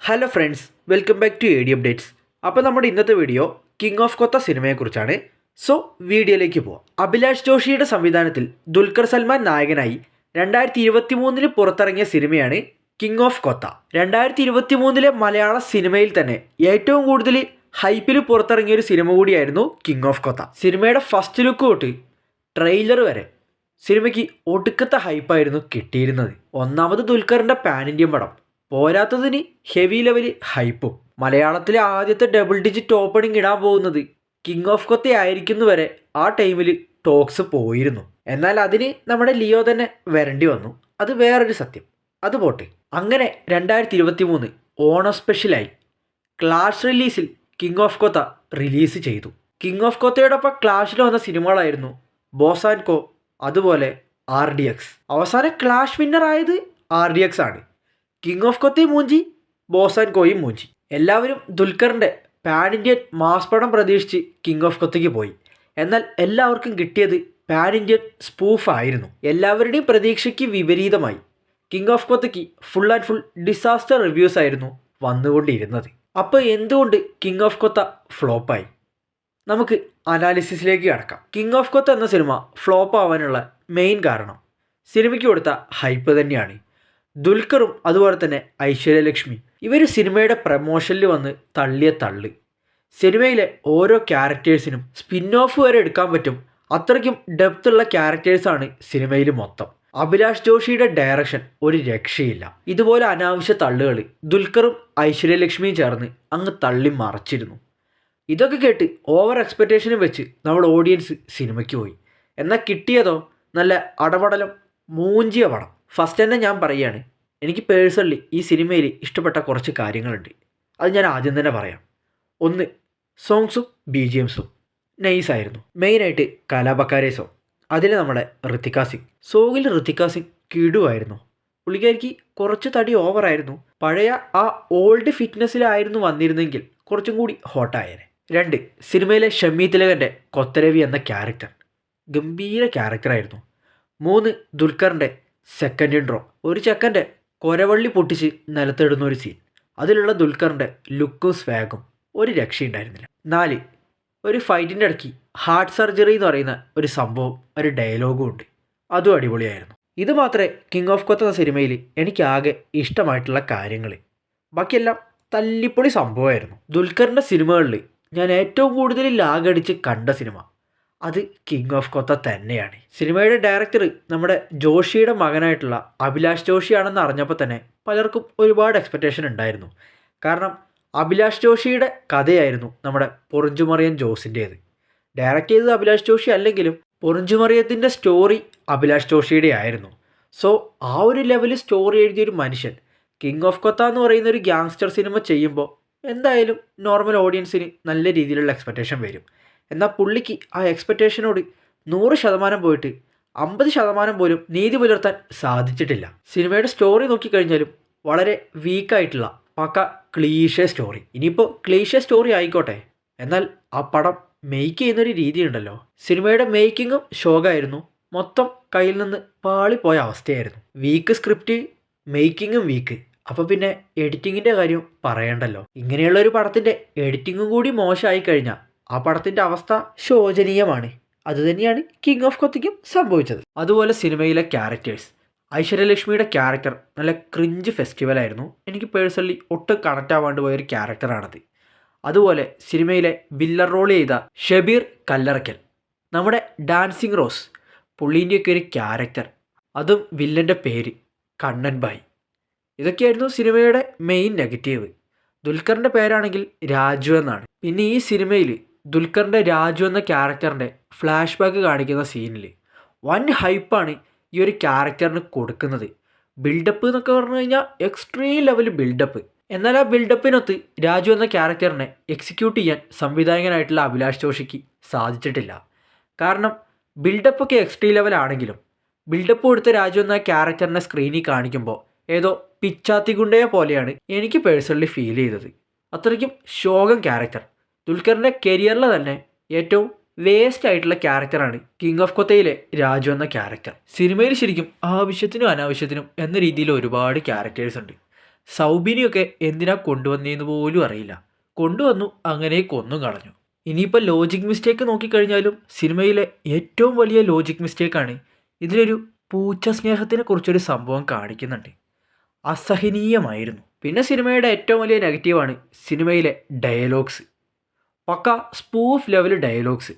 Hello friends, welcome back to A D updates. അപ്പോൾ നമ്മുടെ ഇന്നത്തെ വീഡിയോ കിങ് ഓഫ് കൊത്ത സിനിമയെക്കുറിച്ചാണ്. സോ വീഡിയോയിലേക്ക് പോവാം. അഭിലാഷ് ജോഷിയുടെ സംവിധാനത്തിൽ ദുൽഖർ സൽമാൻ നായകനായി 2023 പുറത്തിറങ്ങിയ സിനിമയാണ് കിങ് ഓഫ് കൊത്ത. 2023 മലയാള സിനിമയിൽ തന്നെ ഏറ്റവും കൂടുതൽ ഹൈപ്പിൽ പുറത്തിറങ്ങിയ ഒരു സിനിമ കൂടിയായിരുന്നു കിങ് ഓഫ് കൊത്ത. സിനിമയുടെ ഫസ്റ്റ് ലുക്ക് തൊട്ട് ട്രെയിലർ വരെ സിനിമയ്ക്ക് ഒടുക്കത്തെ ഹൈപ്പായിരുന്നു കിട്ടിയിരുന്നത്. ഒന്നാമത് ദുൽഖറിൻ്റെ പാൻ ഇന്ത്യൻ പടം, പോരാത്തതിന് ഹെവി ലെവൽ ഹൈപ്പും. മലയാളത്തിലെ ആദ്യത്തെ ഡബിൾ ഡിജിറ്റ് ഓപ്പണിംഗ് ഇടാൻ പോകുന്നത് കിങ് ഓഫ് കൊത്ത ആയിരിക്കുന്നു വരെ ആ ടൈമിൽ ടോക്സ് പോയിരുന്നു. എന്നാൽ അതിന് നമ്മുടെ ലിയോ തന്നെ വരേണ്ടി വന്നു. അത് വേറൊരു സത്യം. അത് പോട്ടെ. അങ്ങനെ 2023 ഓണം സ്പെഷ്യലായി ക്ലാഷ് റിലീസിൽ കിങ് ഓഫ് കൊത്ത റിലീസ് ചെയ്തു. കിങ് ഓഫ് കൊത്തയോടൊപ്പം ക്ലാഷിൽ വന്ന സിനിമകളായിരുന്നു ബോസ് ആൻഡ് കോ, അതുപോലെ RDX. അവസാനം ക്ലാഷ് വിന്നർ ആയത് RDX ആണ്. കിങ് ഓഫ് കൊത്തയും മൂഞ്ചി, ബോസ് ആൻഡ് കോയും മൂഞ്ചി. എല്ലാവരും ദുൽഖറിൻ്റെ പാൻ ഇന്ത്യൻ മാസ് പടം പ്രതീക്ഷിച്ച് കിങ് ഓഫ് കൊത്തയ്ക്ക് പോയി. എന്നാൽ എല്ലാവർക്കും കിട്ടിയത് പാൻ ഇന്ത്യൻ സ്പൂഫ് ആയിരുന്നു. എല്ലാവരുടെയും പ്രതീക്ഷയ്ക്ക് വിപരീതമായി കിങ് ഓഫ് കൊത്തയ്ക്ക് full and full disaster reviews ആയിരുന്നു വന്നുകൊണ്ടിരുന്നത്. അപ്പോൾ എന്തുകൊണ്ട് കിങ് ഓഫ് കൊത്ത ഫ്ലോപ്പായി? നമുക്ക് അനാലിസിസിലേക്ക് കടക്കാം. കിങ് ഓഫ് കൊത്ത എന്ന സിനിമ ഫ്ലോപ്പ് ആവാനുള്ള മെയിൻ കാരണം സിനിമയ്ക്ക് കൊടുത്ത ഹൈപ്പ് തന്നെയാണ്. ദുൽഖറും അതുപോലെ തന്നെ ഐശ്വര്യലക്ഷ്മി ഇവർ സിനിമയുടെ പ്രമോഷനിൽ വന്ന് തള്ളിയ തള്ള്. സിനിമയിലെ ഓരോ ക്യാരക്ടേഴ്സിനും സ്പിൻ ഓഫ് വരെ എടുക്കാൻ പറ്റും, അത്രയ്ക്കും ഡെപ്ത് ഉള്ള ക്യാരക്ടേഴ്സാണ് സിനിമയിൽ മൊത്തം. അഭിലാഷ് ജോഷിയുടെ ഡയറക്ഷൻ ഒരു രക്ഷയില്ല. ഇതുപോലെ അനാവശ്യ തള്ളുകൾ ദുൽഖറും ഐശ്വര്യലക്ഷ്മിയും ചേർന്ന് അങ്ങ് തള്ളി മറച്ചിരുന്നു. ഇതൊക്കെ കേട്ട് ഓവർ എക്സ്പെക്റ്റേഷനും വെച്ച് നമ്മൾ ഓഡിയൻസ് സിനിമയ്ക്ക് പോയി. എന്നാൽ കിട്ടിയതോ നല്ല അടപടലം മൂഞ്ചിയ പടം. ഫസ്റ്റ് തന്നെ ഞാൻ പറയുകയാണ്, എനിക്ക് പേഴ്സണലി ഈ സിനിമയിൽ ഇഷ്ടപ്പെട്ട കുറച്ച് കാര്യങ്ങളുണ്ട്. അത് ഞാൻ ആദ്യം തന്നെ പറയാം. ഒന്ന്, സോങ്സും BGMസും നൈസായിരുന്നു. മെയിനായിട്ട് കലാപക്കാരെ സോങ്, അതിൽ നമ്മുടെ ഋത്തിക സിംഗ്. സോങ്ങിൽ ഋത്തിക സിംഗ് കിടുവായിരുന്നു. പുള്ളിക്കാരിക്ക് കുറച്ച് തടി ഓവറായിരുന്നു. പഴയ ആ ഓൾഡ് ഫിറ്റ്നസ്സിലായിരുന്നു വന്നിരുന്നെങ്കിൽ കുറച്ചും കൂടി ഹോട്ടായേനെ. 2, സിനിമയിലെ ഷമ്മി തിലകൻ്റെ കൊത്തരവി എന്ന ക്യാരക്ടർ ഗംഭീര ക്യാരക്ടറായിരുന്നു. 3, ദുൽഖറിൻ്റെ സെക്കൻഡ് ഇൻട്രോ, ഒരു ചെക്കൻ്റെ കൊരവള്ളി പൊട്ടിച്ച് നിലത്തിടുന്ന ഒരു സീൻ. അതിലുള്ള ദുൽഖറിൻ്റെ ലുക്കും സ്വാഗും ഒരു രക്ഷയുണ്ടായിരുന്നില്ല. 4, ഒരു ഫൈറ്റിൻ്റെ ഇടയ്ക്ക് ഹാർട്ട് സർജറി എന്ന് പറയുന്ന ഒരു സംഭവം, ഒരു ഡയലോഗും ഉണ്ട്. അതും അടിപൊളിയായിരുന്നു. ഇത് മാത്രമേ കിങ് ഓഫ് കൊത്ത എന്ന സിനിമയിൽ എനിക്കാകെ ഇഷ്ടമായിട്ടുള്ള കാര്യങ്ങൾ. ബാക്കിയെല്ലാം തല്ലിപ്പൊളി സംഭവമായിരുന്നു. ദുൽഖറിൻ്റെ സിനിമകളിൽ ഞാൻ ഏറ്റവും കൂടുതൽ ലാഗടിച്ച് കണ്ട സിനിമ അത് കിങ് ഓഫ് കൊത്ത തന്നെയാണ്. സിനിമയുടെ ഡയറക്ടർ നമ്മുടെ ജോഷിയുടെ മകനായിട്ടുള്ള അഭിലാഷ് ജോഷിയാണെന്ന് അറിഞ്ഞപ്പോൾ തന്നെ പലർക്കും ഒരുപാട് എക്സ്പെക്റ്റേഷൻ ഉണ്ടായിരുന്നു. കാരണം അഭിലാഷ് ജോഷിയുടെ കഥയായിരുന്നു നമ്മുടെ പൊറിഞ്ചുമറിയൻ ജോസിൻ്റേത്. ഡയറക്റ്റ് ചെയ്തത് അഭിലാഷ് ജോഷി അല്ലെങ്കിലും പൊറിഞ്ചുമറിയത്തിൻ്റെ സ്റ്റോറി അഭിലാഷ് ജോഷിയുടെ ആയിരുന്നു. സോ ആ ഒരു ലെവലിൽ സ്റ്റോറി എഴുതിയൊരു മനുഷ്യൻ കിങ് ഓഫ് കൊത്ത എന്ന് പറയുന്ന ഒരു ഗ്യാങ്സ്റ്റർ സിനിമ ചെയ്യുമ്പോൾ എന്തായാലും നോർമൽ ഓഡിയൻസിന് നല്ല രീതിയിലുള്ള എക്സ്പെക്റ്റേഷൻ വരും. എന്നാൽ പുള്ളിക്ക് ആ എക്സ്പെക്റ്റേഷനോട് 100% പോയിട്ട് 50% പോലും നീതി പുലർത്താൻ സാധിച്ചിട്ടില്ല. സിനിമയുടെ സ്റ്റോറി നോക്കിക്കഴിഞ്ഞാലും വളരെ വീക്കായിട്ടുള്ള പക്ക ക്ലീഷേ സ്റ്റോറി. ഇനിയിപ്പോൾ ക്ലീഷേ സ്റ്റോറി ആയിക്കോട്ടെ, എന്നാൽ ആ പടം മേക്ക് ചെയ്യുന്നൊരു രീതിയുണ്ടല്ലോ, സിനിമയുടെ മേക്കിങ്ങും ഷോകായിരുന്നു. മൊത്തം കയ്യിൽ നിന്ന് പാളിപ്പോയ അവസ്ഥയായിരുന്നു. വീക്ക് സ്ക്രിപ്റ്റ്, മേക്കിങ്ങും വീക്ക്. അപ്പോൾ പിന്നെ എഡിറ്റിങ്ങിൻ്റെ കാര്യം പറയണ്ടല്ലോ. ഇങ്ങനെയുള്ളൊരു പടത്തിൻ്റെ എഡിറ്റിങ്ങും കൂടി മോശമായി കഴിഞ്ഞാൽ ആ പടത്തിൻ്റെ അവസ്ഥ ശോചനീയമാണ്. അതുതന്നെയാണ് കിങ് ഓഫ് കൊത്തയ്ക്കും സംഭവിച്ചത്. അതുപോലെ സിനിമയിലെ ക്യാരക്ടേഴ്സ്, ഐശ്വര്യലക്ഷ്മിയുടെ ക്യാരക്ടർ നല്ല ക്രിഞ്ച് ഫെസ്റ്റിവലായിരുന്നു. എനിക്ക് പേഴ്സണലി ഒട്ടും കണക്റ്റ് ആവാണ്ട് പോയൊരു ക്യാരക്ടറാണത്. അതുപോലെ സിനിമയിലെ വില്ലർ റോൾ ചെയ്ത ഷബീർ കല്ലറയ്ക്കൽ, നമ്മുടെ ഡാൻസിങ് റോസ്, പുള്ളീൻ്റെയൊക്കെ ഒരു ക്യാരക്ടർ, അതും വില്ലൻ്റെ പേര് കണ്ണൻ ബായ്. ഇതൊക്കെയായിരുന്നു സിനിമയുടെ മെയിൻ നെഗറ്റീവ്. ദുൽഖറിൻ്റെ പേരാണെങ്കിൽ രാജു എന്നാണ്. പിന്നെ ഈ സിനിമയിൽ ദുൽഖറിൻ്റെ രാജു എന്ന ക്യാരക്ടറിൻ്റെ ഫ്ലാഷ് ബാക്ക് കാണിക്കുന്ന സീനിൽ വൻ ഹൈപ്പാണ് ഈ ഒരു ക്യാരക്ടറിന് കൊടുക്കുന്നത്. ബിൽഡപ്പ് എന്നൊക്കെ പറഞ്ഞു കഴിഞ്ഞാൽ എക്സ്ട്രീം ലെവൽ ബിൽഡപ്പ്. എന്നാൽ ആ ബിൽഡപ്പിനൊത്ത് രാജു എന്ന ക്യാരക്ടറിനെ എക്സിക്യൂട്ട് ചെയ്യാൻ സംവിധായകനായിട്ടുള്ള അഭിലാഷ് ജോഷിക്ക് സാധിച്ചിട്ടില്ല. കാരണം ബിൽഡപ്പൊക്കെ എക്സ്ട്രീം ലെവലാണെങ്കിലും ബിൽഡപ്പ് കൊടുത്ത രാജു എന്ന ക്യാരക്ടറിനെ സ്ക്രീനിൽ കാണിക്കുമ്പോൾ ഏതോ പിച്ചാത്തിഗുണ്ടയെ പോലെയാണ് എനിക്ക് പേഴ്സണലി ഫീൽ ചെയ്തത്. അത്രയ്ക്കും ശോകം ക്യാരക്ടർ. ദുൽഖറിൻ്റെ കരിയറിലെ തന്നെ ഏറ്റവും വേസ്റ്റ് ആയിട്ടുള്ള ക്യാരക്ടറാണ് കിങ് ഓഫ് കൊത്തയിലെ രാജു എന്ന ക്യാരക്ടർ. സിനിമയിൽ ശരിക്കും ആവശ്യത്തിനും അനാവശ്യത്തിനും എന്ന രീതിയിൽ ഒരുപാട് ക്യാരക്ടേഴ്സ് ഉണ്ട്. സൗബിനിയൊക്കെ എന്തിനാ കൊണ്ടുവന്നതെന്ന് പോലും അറിയില്ല. കൊണ്ടുവന്നു, അങ്ങനെ കൊന്നും കളഞ്ഞു. ഇനിയിപ്പോൾ ലോജിക് മിസ്റ്റേക്ക് നോക്കിക്കഴിഞ്ഞാലും സിനിമയിലെ ഏറ്റവും വലിയ ലോജിക് മിസ്റ്റേക്കാണ്. ഇതിലൊരു പൂച്ച സ്നേഹത്തിനെ കുറിച്ചൊരു സംഭവം കാണിക്കുന്നുണ്ട്. അസഹനീയമായിരുന്നു. പിന്നെ സിനിമയുടെ ഏറ്റവും വലിയ നെഗറ്റീവാണ് സിനിമയിലെ ഡയലോഗ്സ്. പക്ക സ്പൂഫ് ലെവൽ ഡയലോഗ്സ്.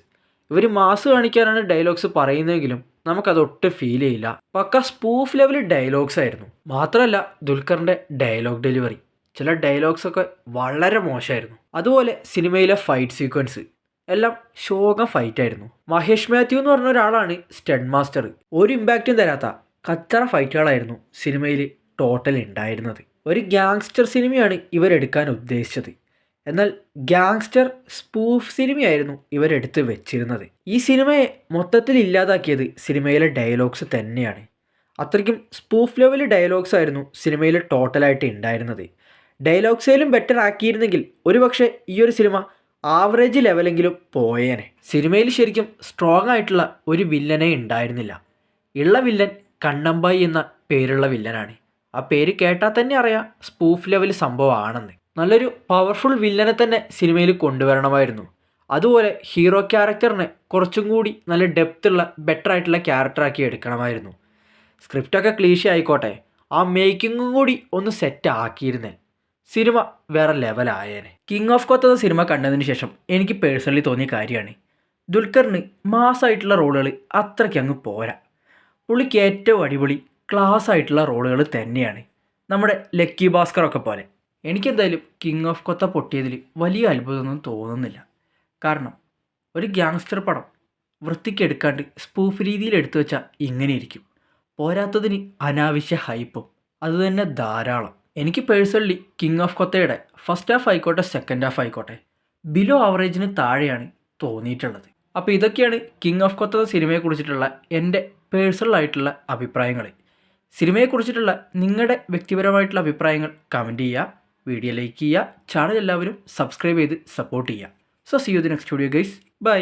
ഇവർ മാസ് കാണിക്കാനാണ് ഡയലോഗ്സ് പറയുന്നതെങ്കിലും നമുക്കതൊട്ടും ഫീൽ ചെയ്യില്ല. പക്ക സ്പൂഫ് ലെവൽ ഡയലോഗ്സ് ആയിരുന്നു. മാത്രമല്ല ദുൽഖറിൻ്റെ ഡയലോഗ് ഡെലിവറി, ചില ഡയലോഗ്സൊക്കെ വളരെ മോശമായിരുന്നു. അതുപോലെ സിനിമയിലെ ഫൈറ്റ് സീക്വൻസ് എല്ലാം ശോകം ഫൈറ്റായിരുന്നു. മഹേഷ് മാത്യു എന്ന് പറഞ്ഞ ഒരാളാണ് സ്റ്റഡ് മാസ്റ്റർ. ഒരു ഇമ്പാക്റ്റും തരാത്ത കച്ചറ ഫൈറ്റുകളായിരുന്നു സിനിമയിൽ ടോട്ടൽ ഉണ്ടായിരുന്നത്. ഒരു ഗ്യാങ്സ്റ്റർ സിനിമയാണ് ഇവരെടുക്കാൻ ഉദ്ദേശിച്ചത്. എന്നാൽ ഗ്യാങ്സ്റ്റർ സ്പൂഫ് സിനിമയായിരുന്നു ഇവരെടുത്ത് വെച്ചിരുന്നത്. ഈ സിനിമയെ മൊത്തത്തിൽ ഇല്ലാതാക്കിയത് സിനിമയിലെ ഡയലോഗ്സ് തന്നെയാണ്. അത്രയ്ക്കും സ്പൂഫ് ലെവൽ ഡയലോഗ്സ് ആയിരുന്നു സിനിമയിൽ ടോട്ടലായിട്ട് ഉണ്ടായിരുന്നത്. ഡയലോഗ്സേലും ബെറ്റർ ആക്കിയിരുന്നെങ്കിൽ ഒരുപക്ഷെ ഈ ഒരു സിനിമ ആവറേജ് ലെവലെങ്കിലും പോയേനെ. സിനിമയിൽ ശരിക്കും സ്ട്രോങ് ആയിട്ടുള്ള ഒരു വില്ലനെ ഉണ്ടായിരുന്നില്ല. ഉള്ള വില്ലൻ കണ്ണമ്പായി എന്ന പേരുള്ള വില്ലനാണ്. ആ പേര് കേട്ടാൽ തന്നെ അറിയാം സ്പൂഫ് ലെവൽ സംഭവമാണെന്ന്. നല്ലൊരു പവർഫുൾ വില്ലനെ തന്നെ സിനിമയിൽ കൊണ്ടുവരണമായിരുന്നു. അതുപോലെ ഹീറോ ക്യാരക്ടറിനെ കുറച്ചും കൂടി നല്ല ഡെപ്തുള്ള ബെറ്റർ ആയിട്ടുള്ള ക്യാരക്ടറാക്കി എടുക്കണമായിരുന്നു. സ്ക്രിപ്റ്റൊക്കെ ക്ലീശ ആയിക്കോട്ടെ, ആ മേക്കിങ്ങും കൂടി ഒന്ന് സെറ്റ് ആക്കിയിരുന്നേ സിനിമ വേറെ ലെവലായേനെ. കിങ് ഓഫ് കൊത്ത സിനിമ കണ്ടതിന് ശേഷം എനിക്ക് പേഴ്സണലി തോന്നിയ കാര്യമാണ്, ദുൽഖറിന് മാസ്സായിട്ടുള്ള റോളുകൾ അത്രയ്ക്ക് അങ്ങ് പോരാ. പുള്ളിക്ക് ഏറ്റവും അടിപൊളി ക്ലാസ് ആയിട്ടുള്ള റോളുകൾ തന്നെയാണ്, നമ്മുടെ ലക്കി ഭാസ്കറൊക്കെ പോലെ. എനിക്കെന്തായാലും കിങ് ഓഫ് കൊത്ത പൊട്ടിയതിൽ വലിയ അത്ഭുതമൊന്നും തോന്നുന്നില്ല. കാരണം ഒരു ഗ്യാങ്സ്റ്റർ പടം വൃത്തിക്കെടുക്കാണ്ട് സ്പൂഫ് രീതിയിൽ എടുത്തു വെച്ചാൽ ഇങ്ങനെയിരിക്കും. പോരാത്തതിന് അനാവശ്യ ഹൈപ്പും അതുതന്നെ ധാരാളം. എനിക്ക് പേഴ്സണലി കിങ് ഓഫ് കൊത്തയുടെ ഫസ്റ്റ് ഹാഫ് ആയിക്കോട്ടെ സെക്കൻഡ് ഹാഫ് ആയിക്കോട്ടെ ബിലോ ആവറേജിന് താഴെയാണ് തോന്നിയിട്ടുള്ളത്. അപ്പോൾ ഇതൊക്കെയാണ് കിങ് ഓഫ് കൊത്ത സിനിമയെക്കുറിച്ചിട്ടുള്ള എൻ്റെ പേഴ്സണലായിട്ടുള്ള അഭിപ്രായങ്ങൾ. സിനിമയെക്കുറിച്ചിട്ടുള്ള നിങ്ങളുടെ വ്യക്തിപരമായിട്ടുള്ള അഭിപ്രായങ്ങൾ കമൻറ്റ് ചെയ്യുക, വീഡിയോ ലൈക്ക് ചെയ്യുക, ചാനൽ എല്ലാവരും സബ്സ്ക്രൈബ് ചെയ്ത് സപ്പോർട്ട് ചെയ്യുക. So see you the next video guys, by.